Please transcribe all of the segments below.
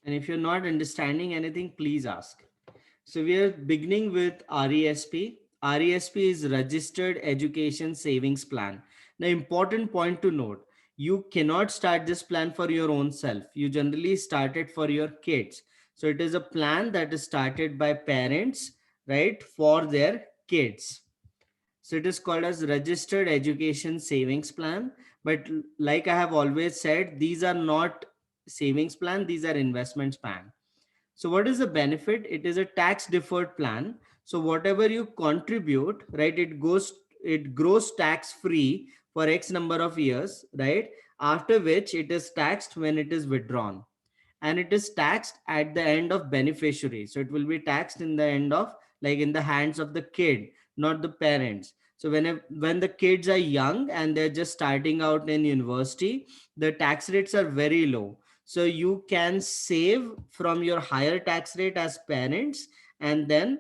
And if you're not understanding anything, please ask. So we are beginning with RESP. RESP is Registered Education Savings Plan. The important point to note, you cannot start this plan for your own self. You generally start it for your kids. So it is a plan that is started by parents, right, for their kids. So it is called as Registered Education Savings Plan. But like I have always said, these are not savings plan, these are investments plan. So what is the benefit? It is a tax deferred plan. So whatever you contribute, right, it grows tax free for X number of years, right? After which it is taxed when it is withdrawn. And it is taxed at the end of beneficiary. So it will be taxed in the end of, like, in the hands of the kid, not the parents. So when the kids are young and they're just starting out in university, the tax rates are very low. So you can save from your higher tax rate as parents, and then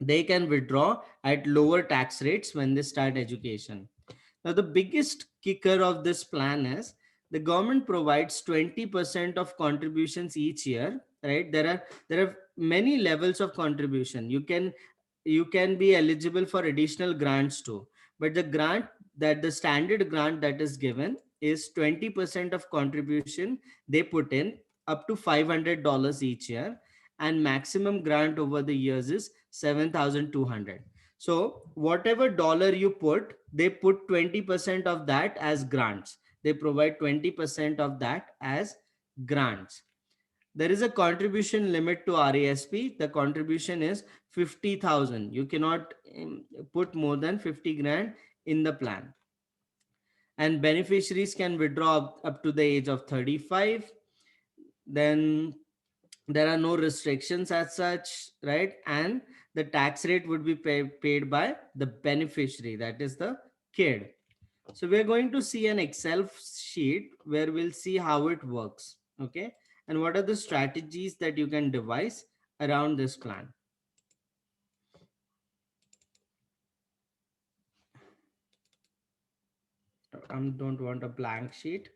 they can withdraw at lower tax rates when they start education. Now, the biggest kicker of this plan is the government provides 20% of contributions each year, right? There are many levels of contribution. You can be eligible for additional grants too. But the standard grant that is given is 20% of contribution they put in, up to $500 each year, and maximum grant over the years is 7,200. So whatever dollar you put, they put 20% of that as grants. They provide 20% of that as grants. There is a contribution limit to RESP. The contribution is 50,000. You cannot put more than 50 grand in the plan. And beneficiaries can withdraw up to the age of 35. Then there are no restrictions as such, right? And the tax rate would be paid by the beneficiary, that is the kid. So we're going to see an Excel sheet where we'll see how it works, okay? And what are the strategies that you can devise around this plan. I don't want a blank sheet.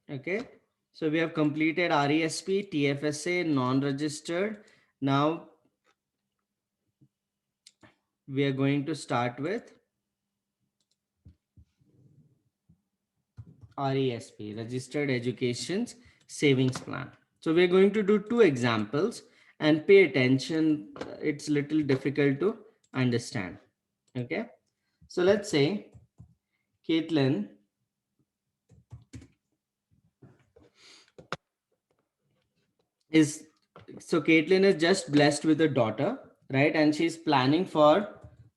Okay, so we have completed RESP, TFSA, non-registered. Now we are going to start with RESP, Registered Education Savings Plan. So we're going to do two examples and pay attention. It's little difficult to understand. Okay. So let's say Caitlin is, so Caitlin is just blessed with a daughter, right? And she's planning for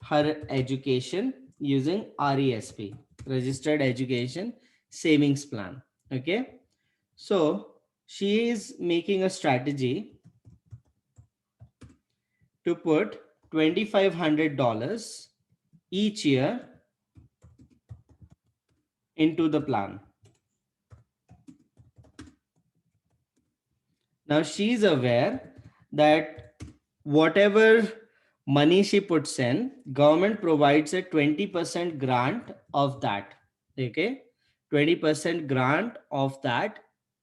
her education using RESP, Registered Education Savings Plan. Okay. So she is making a strategy to put $2,500 each year into the plan. Now she's aware that whatever money she puts in, government provides a 20% grant of that. Okay, 20% grant of that,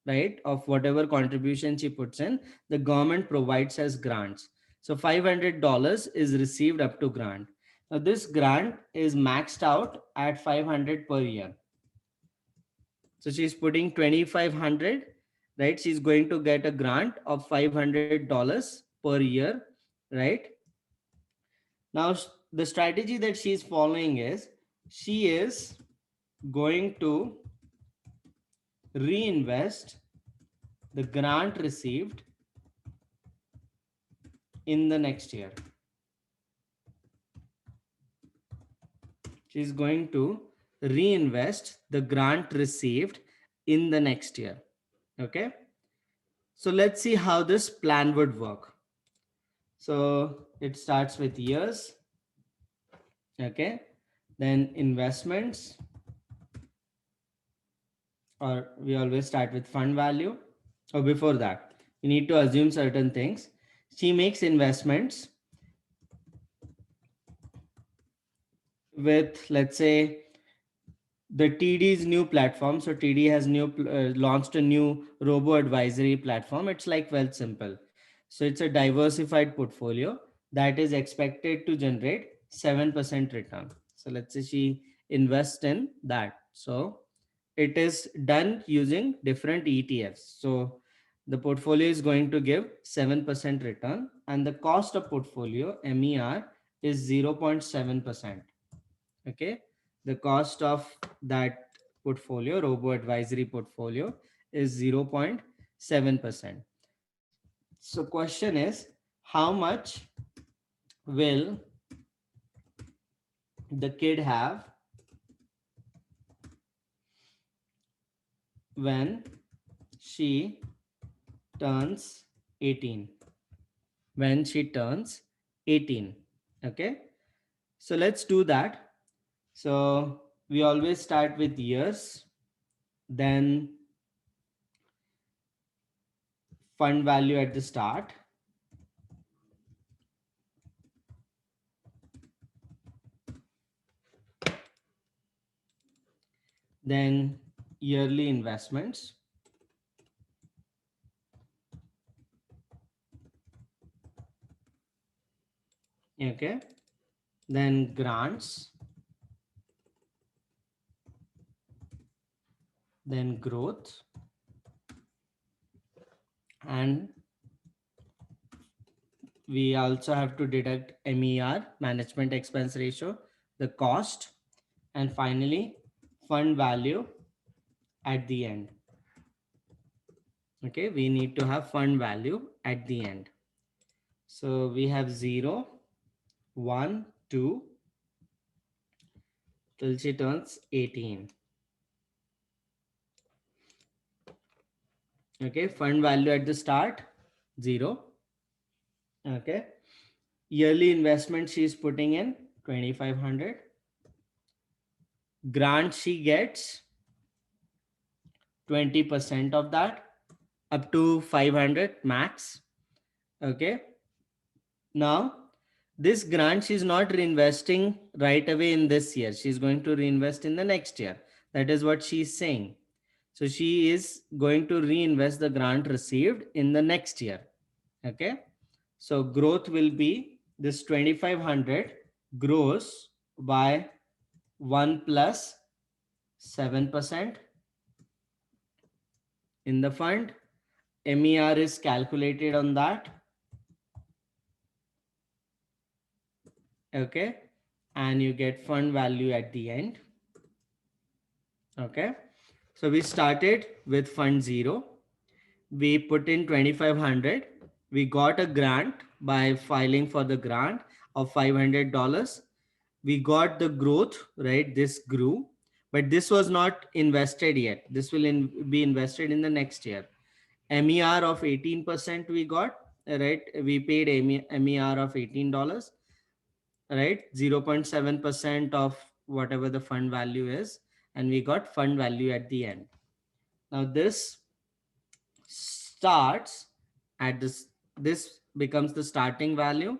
right? Of whatever contribution she puts in, the government provides as grants. So $500 is received up to grant. Now this grant is maxed out at 500 per year. So she's putting 2,500, right? She's going to get a grant of $500 per year, right? Now, the strategy that she's following is she is going to reinvest the grant received in the next year. She's going to reinvest the grant received in the next year. Okay. So let's see how this plan would work. So it starts with years. Okay. Then investments, or we always start with fund value. Or before that, you need to assume certain things. She makes investments with, let's say, the TD's new platform. So TD has launched a new robo advisory platform. It's like well simple. So it's a diversified portfolio that is expected to generate 7% return. So let's say she invests in that. So it is done using different ETFs. So the portfolio is going to give 7% return, and the cost of portfolio MER is 0.7%. Okay, the cost of that portfolio, robo advisory portfolio, is 0.7%. So question is, how much will the kid have when she turns 18? When she turns 18. Okay, so let's do that. So we always start with years, then fund value at the start, then yearly investments, okay, then grants, then growth, and we also have to deduct MER, management expense ratio, the cost, and finally fund value at the end. Okay, we need to have fund value at the end. So we have 0, 1, 2 till she turns 18. Okay, fund value at the start 0. Okay, yearly investment she is putting in 2500. Grant she gets 20% of that, up to 500 max. Okay, now this grant she's not reinvesting right away in this year, she's going to reinvest in the next year. That is what she's saying. So she is going to reinvest the grant received in the next year. Okay, so growth will be this 2500 grows by 1 plus 7% in the fund. MER is calculated on that. Okay, and you get fund value at the end. Okay, so we started with fund 0. We put in 2500. We got a grant by filing for the grant of $500. We got the growth, right? This grew, but this was not invested yet. This will be invested in the next year. MER of 18% we got, right? We paid MER of $18, right? 0.7% of whatever the fund value is, and we got fund value at the end. Now this starts at this becomes the starting value.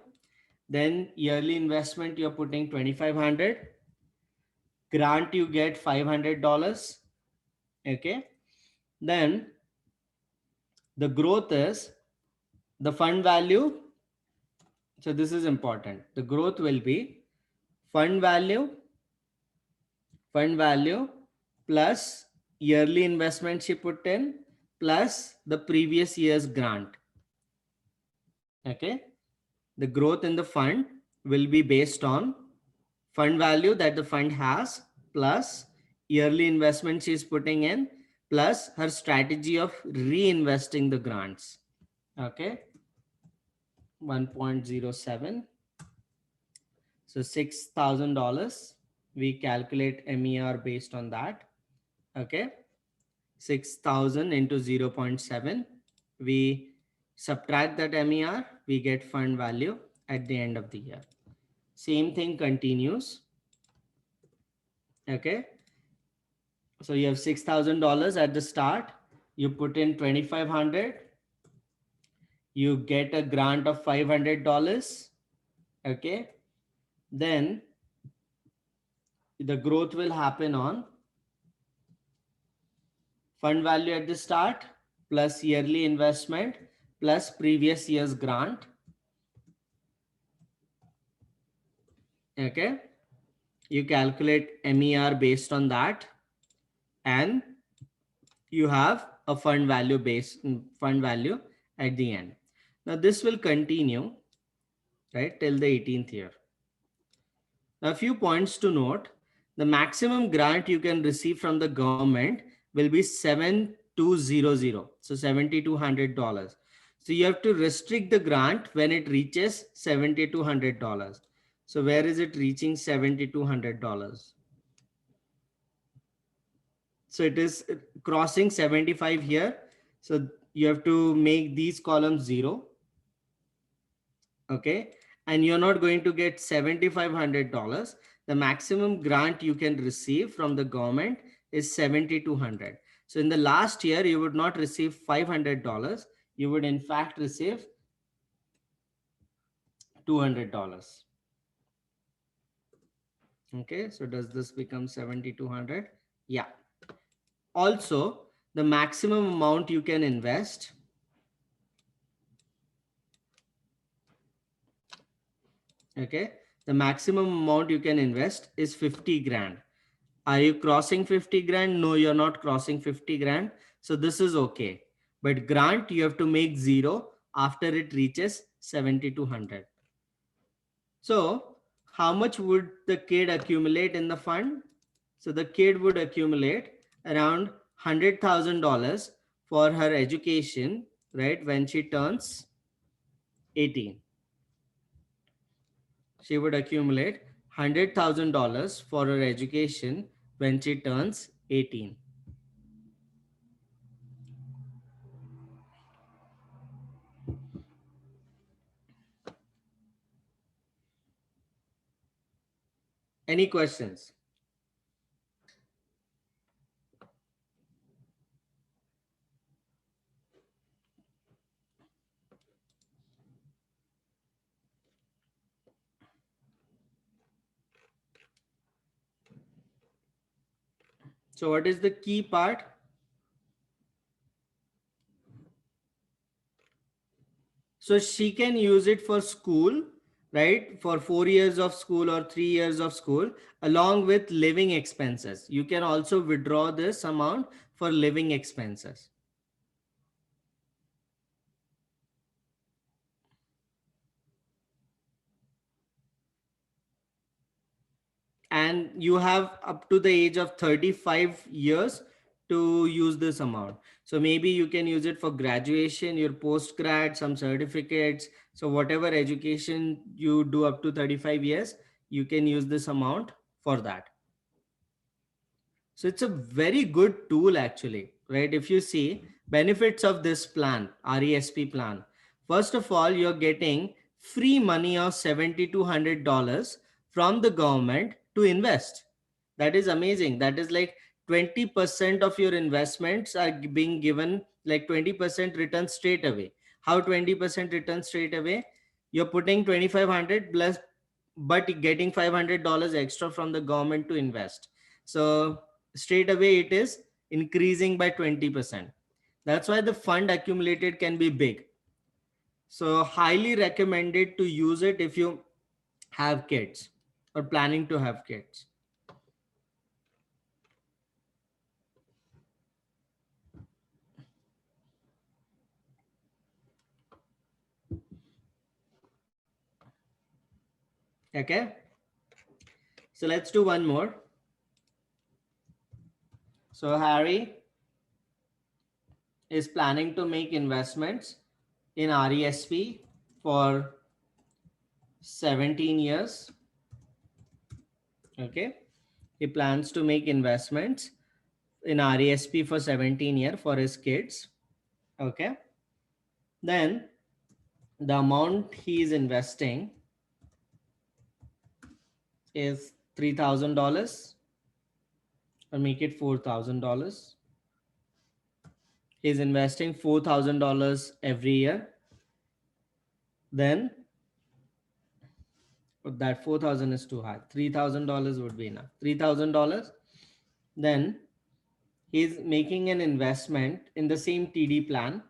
Then yearly investment, you're putting 2500. Grant you get $500. Okay, then the growth is the fund value. So this is important. The growth will be fund value plus yearly investment she put in plus the previous year's grant. Okay, the growth in the fund will be based on fund value that the fund has plus yearly investment she's putting in plus her strategy of reinvesting the grants. Okay, 1.07. So $6,000. We calculate MER based on that. Okay, 6,000 into 0.7. We subtract that MER, we get fund value at the end of the year. Same thing continues. Okay, so you have $6,000 at the start. You put in 2,500. You get a grant of $500. Okay, then the growth will happen on fund value at the start plus yearly investment plus previous year's grant. Okay, you calculate MER based on that, and you have a fund value at the end. Now this will continue, right, till the 18th year. Now, a few points to note: the maximum grant you can receive from the government will be 7,200, so $7,200. So you have to restrict the grant when it reaches $7,200. So where is it reaching $7,200? So it is crossing 75 here. So you have to make these columns 0. Okay, and you're not going to get $7,500. The maximum grant you can receive from the government is 7,200. So in the last year you would not receive $500, you would in fact receive $200. Okay, so does this become 7,200? Yeah. Also, the maximum amount you can invest, okay, the maximum amount you can invest is 50 grand. Are you crossing 50 grand? No, you're not crossing 50 grand. So this is okay. But grant, you have to make 0 after it reaches 7,200. So how much would the kid accumulate in the fund? So the kid would accumulate around $100,000 for her education, right? When she turns 18. She would accumulate $100,000 for her education when she turns 18. Any questions? So what is the key part? So she can use it for school, right? For 4 years of school or 3 years of school, along with living expenses. You can also withdraw this amount for living expenses. And you have up to the age of 35 years to use this amount. So maybe you can use it for graduation, your post grad, some certificates. So whatever education you do up to 35 years, you can use this amount for that. So it's a very good tool actually, right? If you see benefits of this plan, RESP plan, first of all, you're getting free money of $7,200 from the government to invest. That is amazing. That is like 20% of your investments are being given like 20% return straight away. How 20% return straight away? You're putting 2,500 plus, but getting $500 extra from the government to invest. So straight away it is increasing by 20%. That's why the fund accumulated can be big. So highly recommended to use it if you have kids or planning to have kids. Okay, so let's do one more. So Harry is planning to make investments in RESP for 17 years. Okay, he plans to make investments in RESP for 17 years for his kids. Okay, then the amount he is investing is $3,000, or make it $4,000. He's investing $4,000 every year. Then But that 4,000 is too high. $3,000 would be enough. $3,000. Then he's making an investment in the same TD plan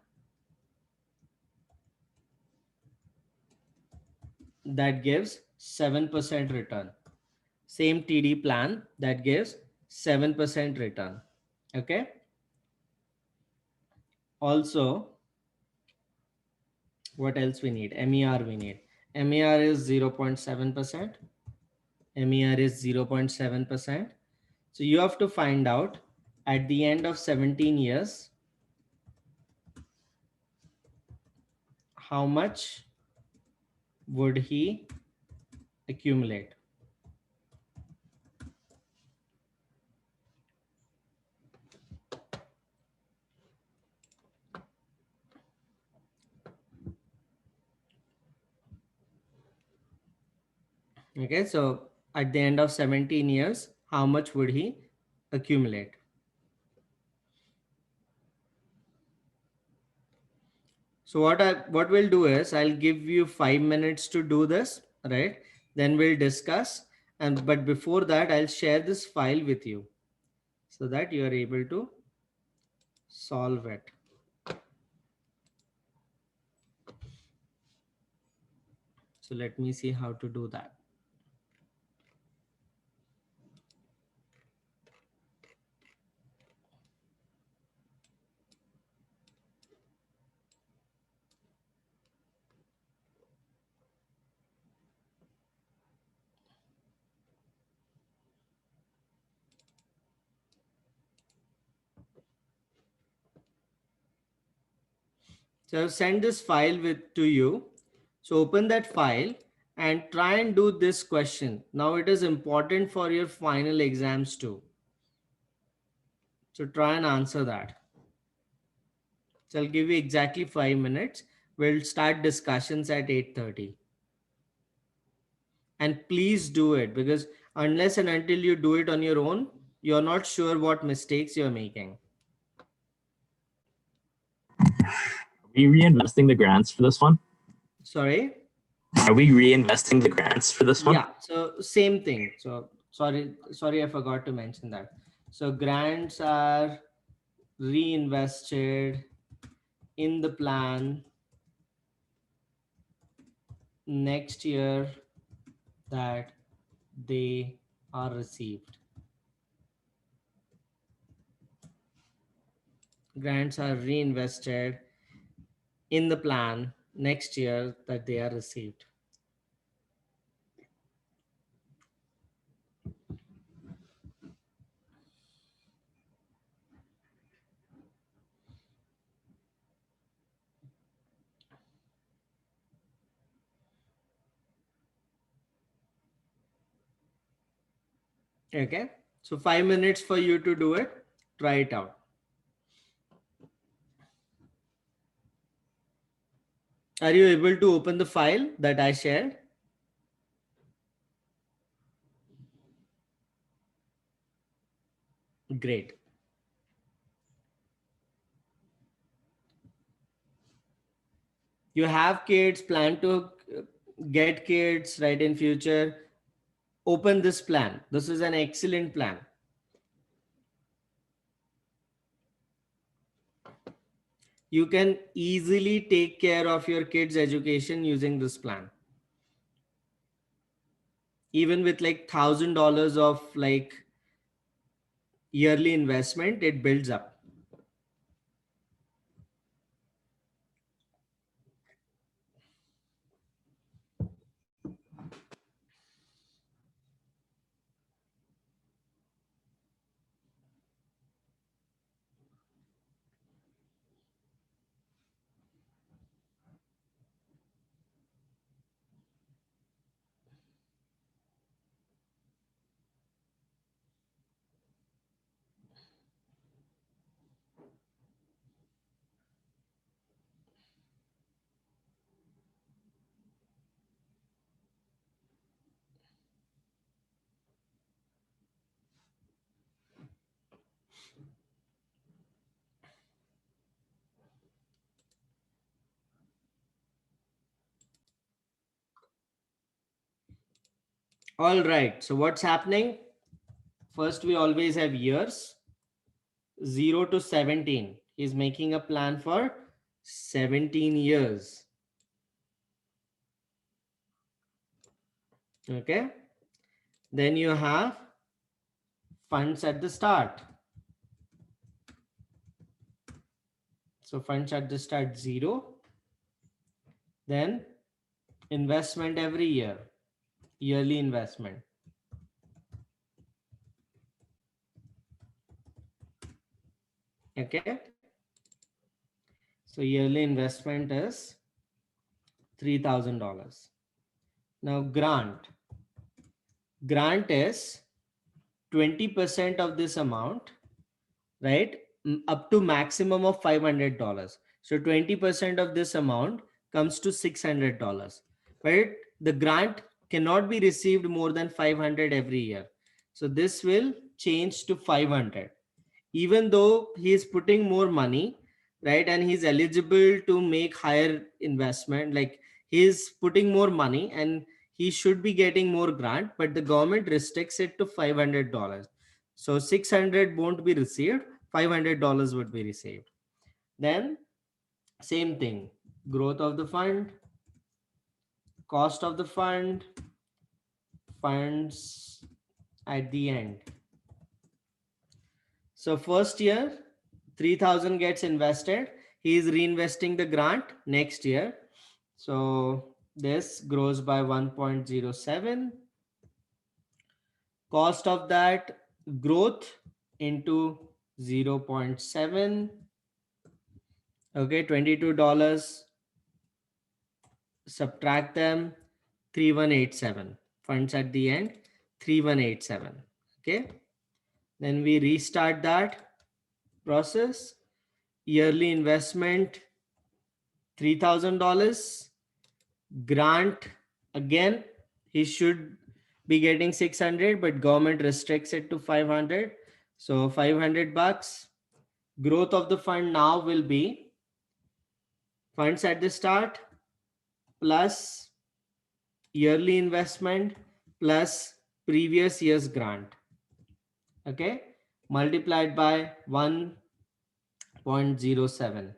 that gives 7% return. Same TD plan that gives 7% return. Okay. Also, what else we need? MER we need. MER is 0.7%. MER is 0.7%. So you have to find out at the end of 17 years how much would he accumulate. Okay, so at the end of 17 years, how much would he accumulate? So what we'll do is I'll give you 5 minutes to do this, right? Then we'll discuss. And but before that, I'll share this file with you so that you are able to solve it. So let me see how to do that. So I've sent this file to you. So open that file and try and do this question. Now it is important for your final exams too. So try and answer that. So I'll give you exactly 5 minutes. We'll start discussions at 8:30. And please do it, because unless and until you do it on your own, you're not sure what mistakes you're making. Are we reinvesting the grants for this one? Sorry? Are we reinvesting the grants for this one? Yeah, so same thing. So sorry, I forgot to mention that. So grants are reinvested in the plan next year that they are received. Grants are reinvested in the plan next year that they are received. Okay, so 5 minutes for you to do it. Try it out. Are you able to open the file that I shared? Great. You have kids, plan to get kids, right, in future. Open this plan. This is an excellent plan. You can easily take care of your kids' education using this plan. Even with like $1,000 of like yearly investment, it builds up. All right, so what's happening? First, we always have years 0 to 17. He's making a plan for 17 years. Okay. Then you have funds at the start. So funds at the start 0. Then investment every year, yearly investment. Okay. So yearly investment is $3,000. Now grant. Grant is 20% of this amount, right? Up to maximum of $500. So 20% of this amount comes to $600. But the grant cannot be received more than 500 every year. So this will change to 500. Even though he is putting more money, right, and he's eligible to make higher investment, like he's putting more money and he should be getting more grant, but the government restricts it to $500. So 600 won't be received, $500 would be received. Then same thing, growth of the fund, cost of the fund, funds at the end. So first year, 3,000 gets invested. He is reinvesting the grant next year. So this grows by 1.07. Cost of that growth into 0.7. Okay, $22. Subtract them, 3187. Funds at the end, 3187. Okay. Then we restart that process. Yearly investment $3,000. Grant, again he should be getting 600, but government restricts it to 500. So $500. Growth of the fund now will be funds at the start plus yearly investment plus previous year's grant. Okay, multiplied by 1.07.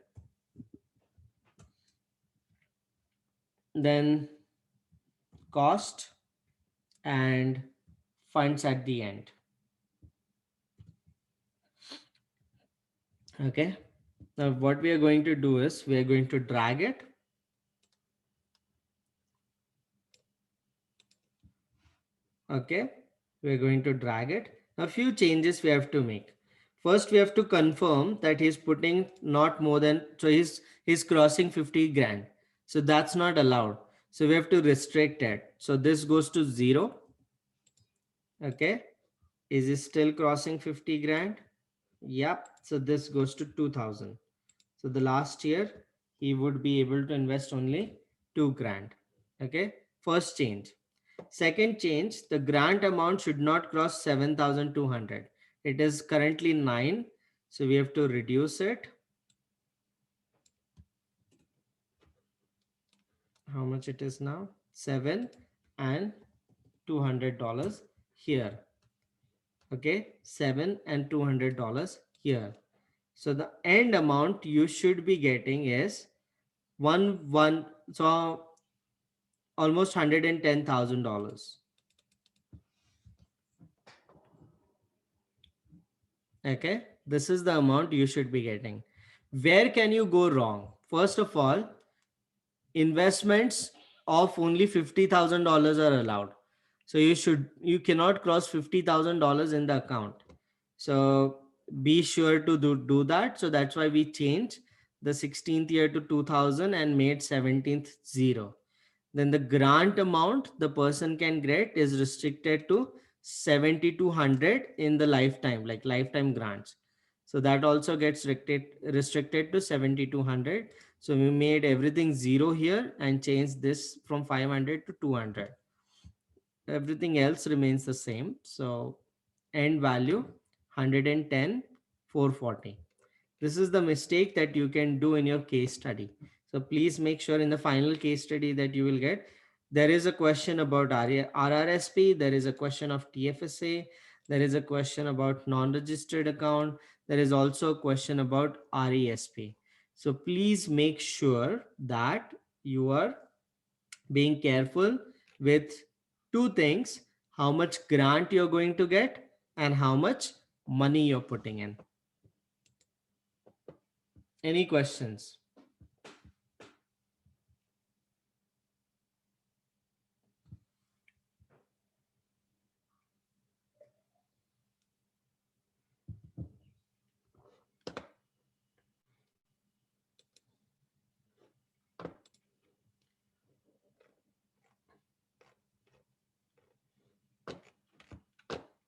Then cost and funds at the end. Okay, now what we are going to do is we are going to drag it. Okay, we are going to drag it. A few changes we have to make. First, we have to confirm that he's putting not more than, so he's crossing 50 grand. So that's not allowed. So we have to restrict it. So this goes to 0. Okay, is he still crossing 50 grand? Yep. So this goes to 2000. So the last year he would be able to invest only 2 grand. Okay, first change. Second change, the grant amount should not cross 7,200. It is currently 9. So we have to reduce it. How much it is now? 7 and $200 here. Okay, 7 and $200 here. So the end amount you should be getting is so almost $110,000. Okay, this is the amount you should be getting. Where can you go wrong? First of all, investments of only $50,000 are allowed. So you cannot cross $50,000 in the account. So be sure to do that. So that's why we changed the 16th year to 2000 and made 17th 0. Then the grant amount the person can get is restricted to 7,200 in the lifetime, like lifetime grants. So that also gets restricted to 7,200. So we made everything 0 here and changed this from 500 to 200. Everything else remains the same. So end value 110, 440. This is the mistake that you can do in your case study. So please make sure in the final case study that you will get, There is a question about RRSP. There is a question of TFSA. There is a question about non-registered account. There is also a question about RESP. So please make sure that you are being careful with two things: how much grant you're going to get and how much money you're putting in. Any questions?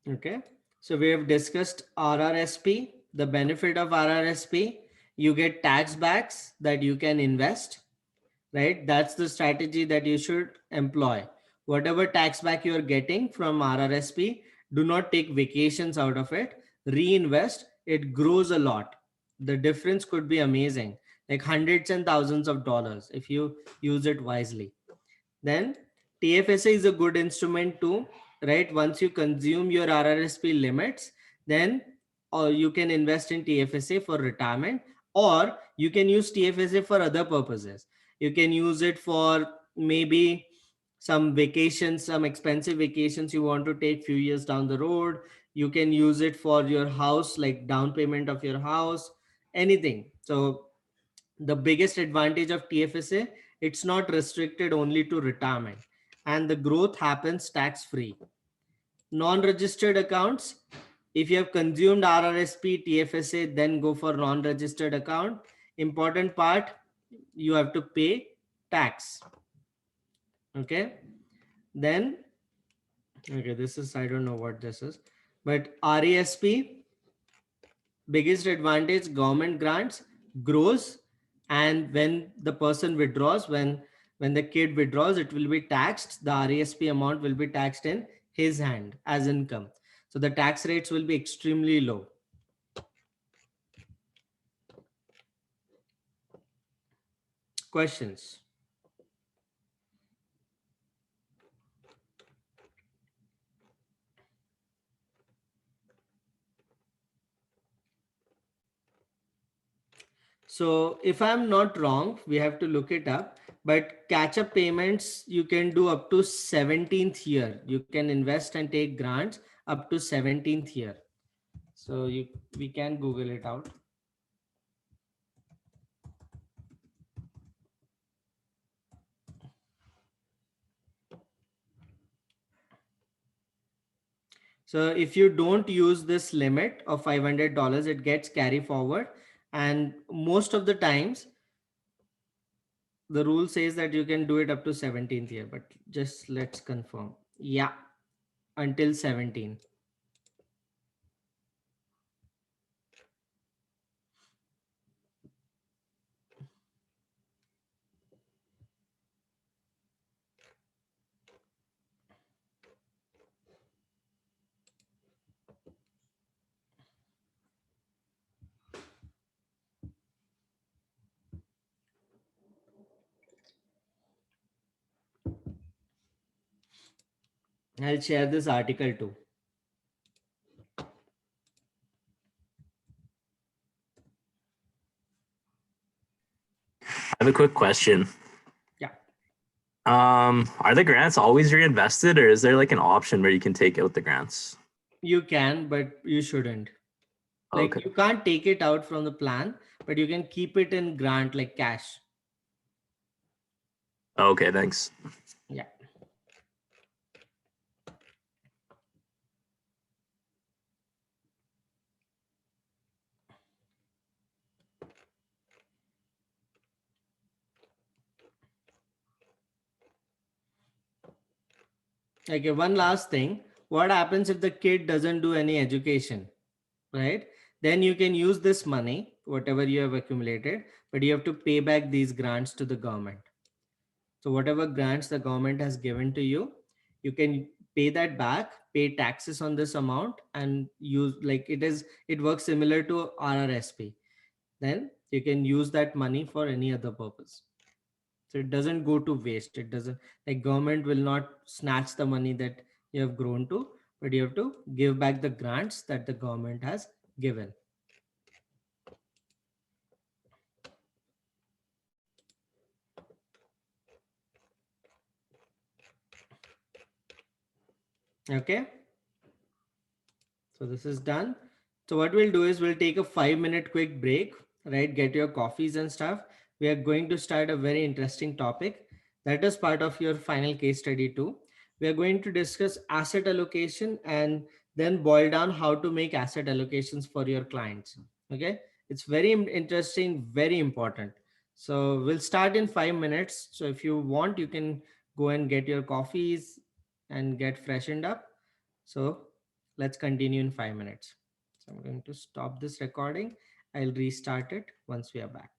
Okay, so we have discussed RRSP. The benefit of RRSP: you get tax backs that you can invest, right? That's the strategy that you should employ. Whatever tax back you're getting from RRSP, do not take vacations out of it. Reinvest. It grows a lot. The difference could be amazing, like hundreds and thousands of dollars if you use it wisely. Then TFSA is a good instrument too, right? Once you consume your RRSP limits, then or you can invest in TFSA for retirement, or you can use TFSA for other purposes. You can use it for maybe some vacations, some expensive vacations you want to take few years down the road. You can use it for your house, like down payment of your house, anything. So the biggest advantage of TFSA, it's not restricted only to retirement, and the growth happens tax free. Non-registered accounts, if you have consumed RRSP, TFSA, then go for non-registered account. Important part, you have to pay tax. Okay, then okay, this is, I don't know what this is, but RESP, biggest advantage: government grants, grows, and when the person withdraws, when the kid withdraws, it will be taxed. The RESP amount will be taxed in his hand as income, so the tax rates will be extremely low. Questions? So if I'm not wrong, we have to look it up, but catch up payments you can do up to 17th year. You can invest and take grants up to 17th year. So we can Google it out. So if you don't use this limit of $500, it gets carry forward. And most of the times, the rule says that you can do it up to 17th year, but just let's confirm. Yeah, until 17. I'll share this article too. I have a quick question. Yeah. Are the grants always reinvested, or is there like an option where you can take out the grants? You can, but you shouldn't. Like Okay. you can't take it out from the plan, but you can keep it in grant like cash. Okay, thanks. Yeah. Okay, one last thing. What happens if the kid doesn't do any education, right? Then you can use this money, whatever you have accumulated, but you have to pay back these grants to the government. So whatever grants the government has given to you, you can pay that back, pay taxes on this amount, and use, like, it works similar to RRSP. Then you can use that money for any other purpose. So it doesn't go to waste. It doesn't, like, government will not snatch the money that you have grown to, but you have to give back the grants that the government has given. Okay. So this is done. So what we'll do is we'll take a 5-minute quick break, right? Get your coffees and stuff. We are going to start a very interesting topic that is part of your final case study too. We are going to discuss asset allocation and then boil down how to make asset allocations for your clients. Okay. It's very interesting, very important. So we'll start in 5 minutes. So if you want, you can go and get your coffees and get freshened up. So let's continue in 5 minutes. So I'm going to stop this recording. I'll restart it once we are back.